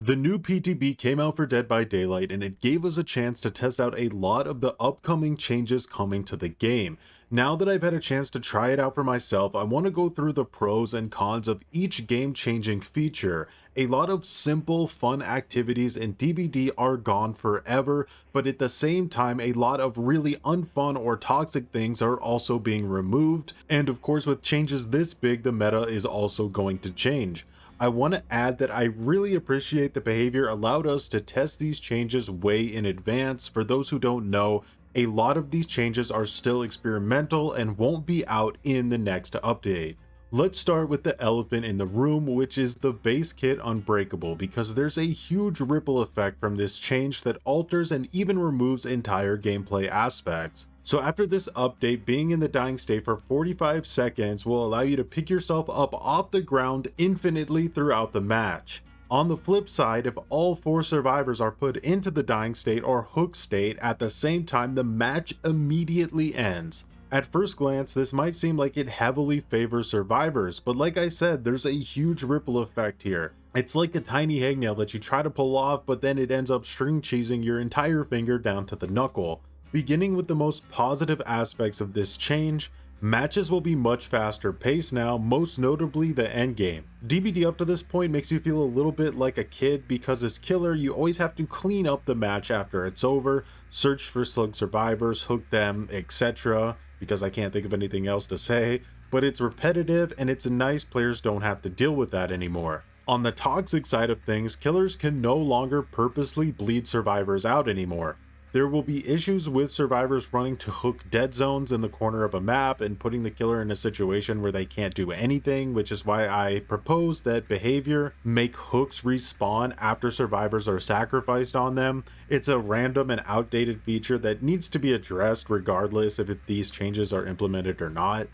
The new PTB came out for Dead by Daylight, and it gave us a chance to test out a lot of the upcoming changes coming to the game. Now that I've had a chance to try it out for myself, I want to go through the pros and cons of each game-changing feature. A lot of simple, fun activities in DBD are gone forever, but at the same time, a lot of really unfun or toxic things are also being removed. And of course, with changes this big, the meta is also going to change. I want to add that I really appreciate the behavior allowed us to test these changes way in advance. For those who don't know, a lot of these changes are still experimental and won't be out in the next update. Let's start with the elephant in the room, which is the base Kit Unbreakable, because there's a huge ripple effect from this change that alters and even removes entire gameplay aspects. So after this update, being in the dying state for 45 seconds will allow you to pick yourself up off the ground infinitely throughout the match. On the flip side, if all 4 survivors are put into the dying state or hook state at the same time, the match immediately ends. At first glance, this might seem like it heavily favors survivors, but like I said, there's a huge ripple effect here. It's like a tiny hangnail that you try to pull off, but then it ends up string cheesing your entire finger down to the knuckle. Beginning with the most positive aspects of this change, matches will be much faster paced now, most notably the endgame. DBD up to this point makes you feel a little bit like a kid because as killer, you always have to clean up the match after it's over, search for slug survivors, hook them, etc. because I can't think of anything else to say, but it's repetitive and it's nice players don't have to deal with that anymore. On the toxic side of things, killers can no longer purposely bleed survivors out anymore. There will be issues with survivors running to hook dead zones in the corner of a map and putting the killer in a situation where they can't do anything, which is why I propose that behavior make hooks respawn after survivors are sacrificed on them. It's a random and outdated feature that needs to be addressed regardless if these changes are implemented or not.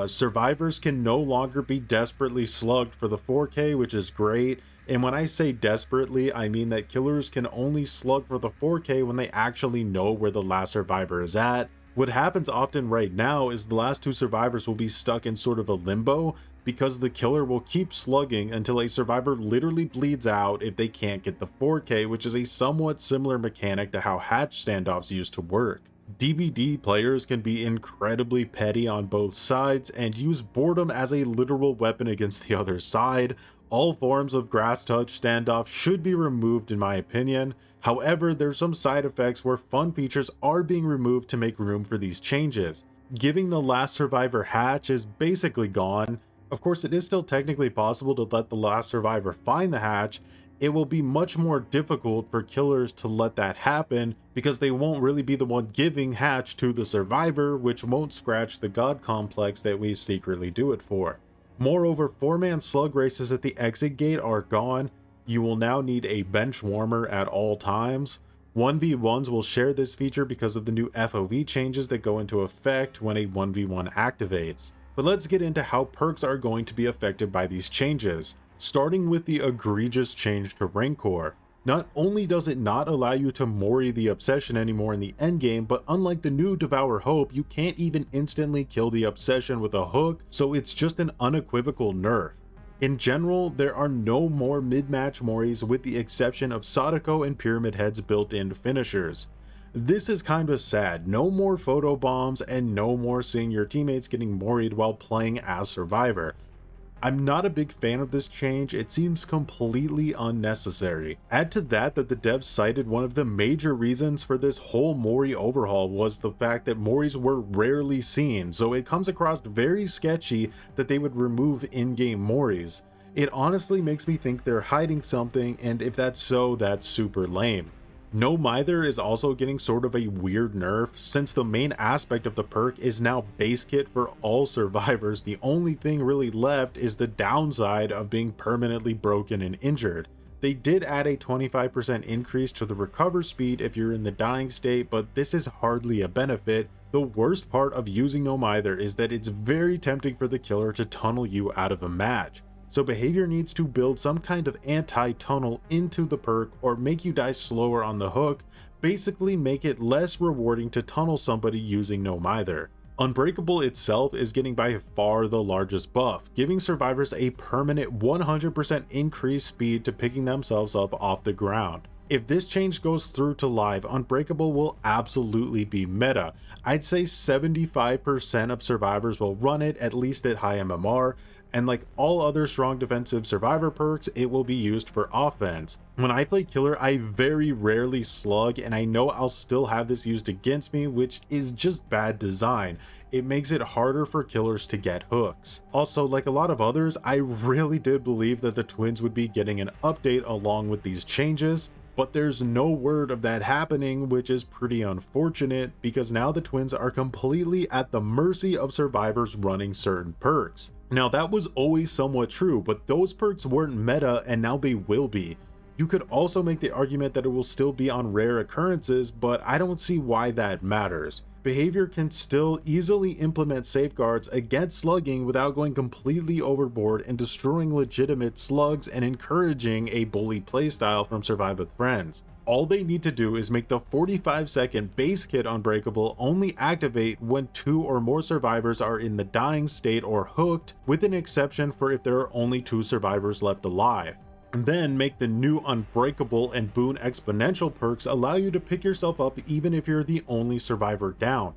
Survivors can no longer be desperately slugged for the 4K, which is great. And when I say desperately, I mean that killers can only slug for the 4K when they actually know where the last survivor is at. What happens often right now is the last 2 survivors will be stuck in sort of a limbo because the killer will keep slugging until a survivor literally bleeds out if they can't get the 4K, which is a somewhat similar mechanic to how hatch standoffs used to work. DBD players can be incredibly petty on both sides and use boredom as a literal weapon against the other side. All forms of grass touch standoff should be removed in my opinion. However, there's some side effects where fun features are being removed to make room for these changes. Giving the last survivor hatch is basically gone. Of course, it is still technically possible to let the last survivor find the hatch. It will be much more difficult for killers to let that happen because they won't really be the one giving hatch to the survivor, which won't scratch the god complex that we secretly do it for. Moreover, 4-man slug races at the exit gate are gone. You will now need a bench warmer at all times. 1v1s will share this feature because of the new FOV changes that go into effect when a 1v1 activates. But let's get into how perks are going to be affected by these changes. Starting with the egregious change to Rancor. Not only does it not allow you to Mori the Obsession anymore in the endgame, but unlike the new Devour Hope, you can't even instantly kill the Obsession with a hook, so it's just an unequivocal nerf. In general, there are no more mid-match Moris with the exception of Sadako and Pyramid Head's built-in finishers. This is kind of sad. No more photo bombs and no more seeing your teammates getting Mori'd while playing as Survivor. I'm not a big fan of this change. It seems completely unnecessary. Add to that the devs cited one of the major reasons for this whole Mori overhaul was the fact that Moris were rarely seen, so it comes across very sketchy that they would remove in-game Moris. It honestly makes me think they're hiding something, and if that's so, that's super lame. No Mither is also getting sort of a weird nerf. Since the main aspect of the perk is now base kit for all survivors, the only thing really left is the downside of being permanently broken and injured. They did add a 25% increase to the recover speed if you're in the dying state, but this is hardly a benefit. The worst part of using No Mither is that it's very tempting for the killer to tunnel you out of a match. So behavior needs to build some kind of anti-tunnel into the perk or make you die slower on the hook, basically make it less rewarding to tunnel somebody using No Mither. Unbreakable itself is getting by far the largest buff, giving survivors a permanent 100% increased speed to picking themselves up off the ground. If this change goes through to live, Unbreakable will absolutely be meta. I'd say 75% of survivors will run it, at least at high MMR, and like all other strong defensive survivor perks, it will be used for offense. When I play killer, I very rarely slug, and I know I'll still have this used against me, which is just bad design. It makes it harder for killers to get hooks. Also, like a lot of others, I really did believe that the twins would be getting an update along with these changes, but there's no word of that happening, which is pretty unfortunate because now the twins are completely at the mercy of survivors running certain perks. Now that was always somewhat true, but those perks weren't meta and now they will be. You could also make the argument that it will still be on rare occurrences, but I don't see why that matters. Behavior can still easily implement safeguards against slugging without going completely overboard and destroying legitimate slugs and encouraging a bully playstyle from Survive with Friends. All they need to do is make the 45-second base Kit Unbreakable only activate when 2 or more survivors are in the dying state or hooked, with an exception for if there are only 2 survivors left alive. And then make the new Unbreakable and Boon Exponential perks allow you to pick yourself up even if you're the only survivor down.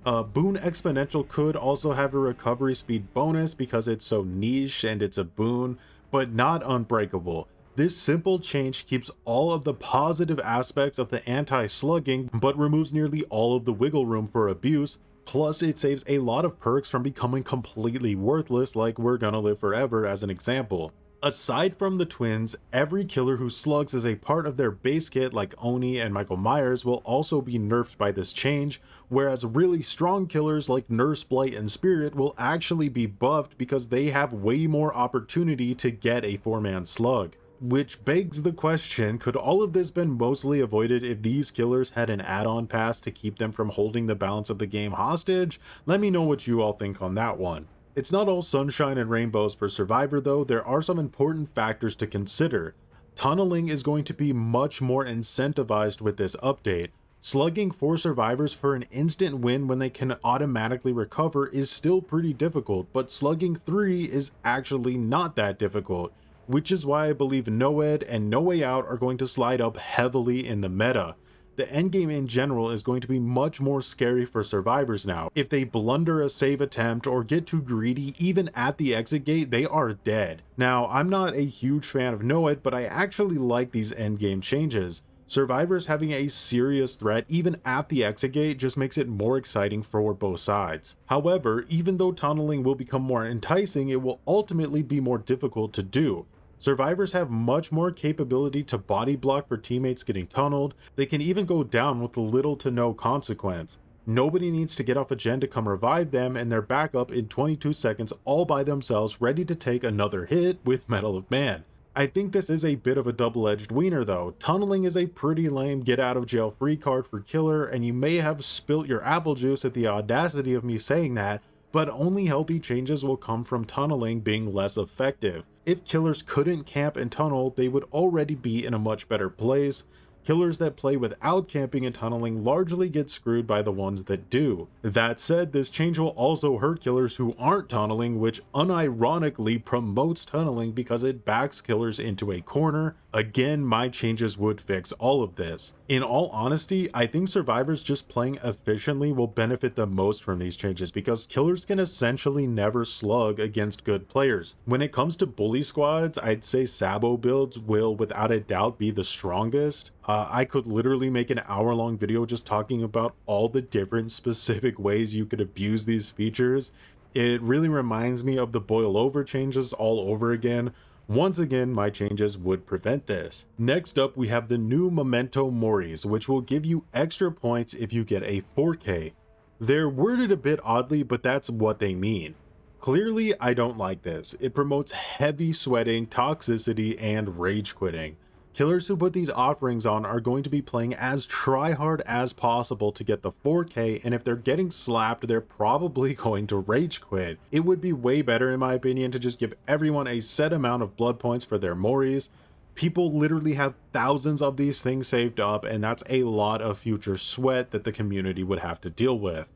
Boon Exponential could also have a recovery speed bonus because it's so niche and it's a boon, but not Unbreakable. This simple change keeps all of the positive aspects of the anti-slugging, but removes nearly all of the wiggle room for abuse, plus it saves a lot of perks from becoming completely worthless, like We're Gonna Live Forever as an example. Aside from the twins, every killer who slugs as a part of their base kit like Oni and Michael Myers will also be nerfed by this change, whereas really strong killers like Nurse, Blight, and Spirit will actually be buffed because they have way more opportunity to get a 4-man slug. Which begs the question, could all of this been mostly avoided if these killers had an add-on pass to keep them from holding the balance of the game hostage? Let me know what you all think on that one. It's not all sunshine and rainbows for Survivor though, there are some important factors to consider. Tunneling is going to be much more incentivized with this update. Slugging 4 survivors for an instant win when they can automatically recover is still pretty difficult, but slugging 3 is actually not that difficult, which is why I believe NOED and No Way Out are going to slide up heavily in the meta. The endgame in general is going to be much more scary for survivors now. If they blunder a save attempt or get too greedy even at the exit gate, they are dead. Now, I'm not a huge fan of NOED, but I actually like these endgame changes. Survivors having a serious threat even at the exit gate just makes it more exciting for both sides. However, even though tunneling will become more enticing, it will ultimately be more difficult to do. Survivors have much more capability to body block for teammates getting tunneled. They can even go down with little to no consequence. Nobody needs to get off a gen to come revive them, and they're back up in 22 seconds all by themselves, ready to take another hit with Medal of Man. I think this is a bit of a double-edged wiener though. Tunneling is a pretty lame get out of jail free card for killer, and you may have spilt your apple juice at the audacity of me saying that, but only healthy changes will come from tunneling being less effective. If killers couldn't camp and tunnel, they would already be in a much better place. Killers that play without camping and tunneling largely get screwed by the ones that do. That said, this change will also hurt killers who aren't tunneling, which unironically promotes tunneling because it backs killers into a corner. Again, my changes would fix all of this. In all honesty, I think survivors just playing efficiently will benefit the most from these changes because killers can essentially never slug against good players. When it comes to bully squads, I'd say Sabo builds will without a doubt be the strongest. I could literally make an hour-long video just talking about all the different specific ways you could abuse these features. It really reminds me of the boil over changes all over again. Once again, my changes would prevent this. Next up, we have the new Memento Moris, which will give you extra points if you get a 4K. They're worded a bit oddly, but that's what they mean. Clearly, I don't like this. It promotes heavy sweating, toxicity, and rage quitting. Killers who put these offerings on are going to be playing as tryhard as possible to get the 4K, and if they're getting slapped, they're probably going to rage quit. It would be way better in my opinion to just give everyone a set amount of blood points for their Moris. People literally have thousands of these things saved up, and that's a lot of future sweat that the community would have to deal with.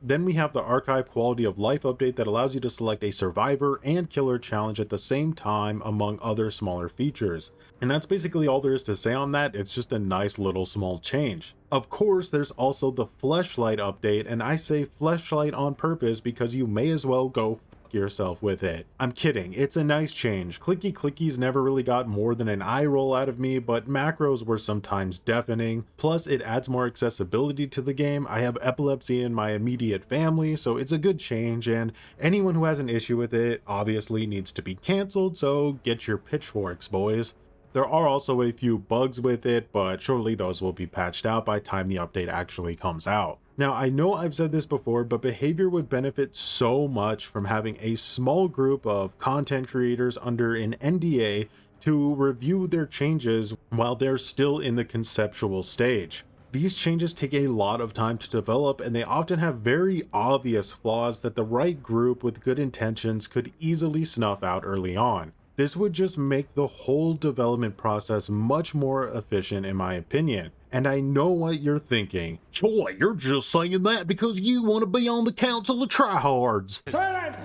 Then we have the archive quality of life update that allows you to select a survivor and killer challenge at the same time, among other smaller features. And that's basically all there is to say on that. It's just a nice little small change. Of course, there's also the fleshlight update, and I say fleshlight on purpose because you may as well go fuck yourself with it. I'm kidding, it's a nice change. Clicky clickies never really got more than an eye roll out of me, but macros were sometimes deafening. Plus, it adds more accessibility to the game. I have epilepsy in my immediate family, so it's a good change, and anyone who has an issue with it obviously needs to be cancelled, so get your pitchforks, boys. There are also a few bugs with it, but surely those will be patched out by the time the update actually comes out. Now, I know I've said this before, but behavior would benefit so much from having a small group of content creators under an NDA to review their changes while they're still in the conceptual stage. These changes take a lot of time to develop, and they often have very obvious flaws that the right group with good intentions could easily snuff out early on. This would just make the whole development process much more efficient in my opinion. And I know what you're thinking. Troy, you're just saying that because you want to be on the council of tryhards. Silence!